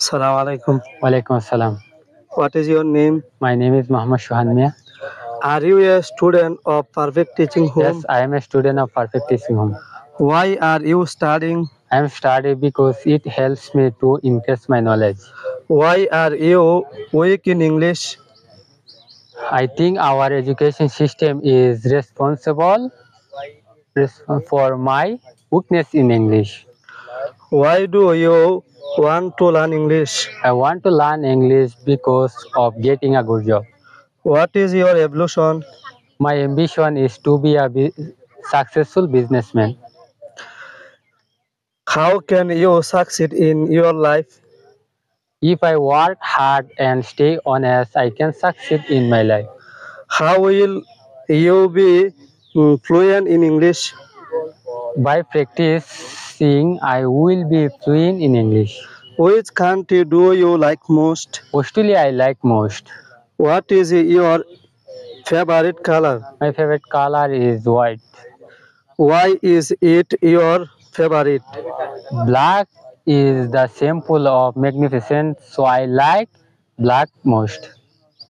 Assalamu alaikum. Walaikum assalam. What is your name? My name is Muhammad Shuhan Mia. Are you a student of Perfect Teaching Home? Yes, I am a student of Perfect Teaching Home. Why are you studying? I am studying because it helps me to increase my knowledge. Why are you weak in English? I think our education system is responsible for my weakness in English. Why do you want to learn English? I want to learn English because of getting a good job. What is your evolution? My ambition is to be a successful businessman. How can you succeed in your life? If I work hard and stay honest, I can succeed in my life. How will you be fluent in English? By practicing, I will be fluent in English. Which country do you like most? Australia I like most. What is your favorite color? My favorite color is white. Why is it your favorite? Black is the symbol of magnificence, so I like black most.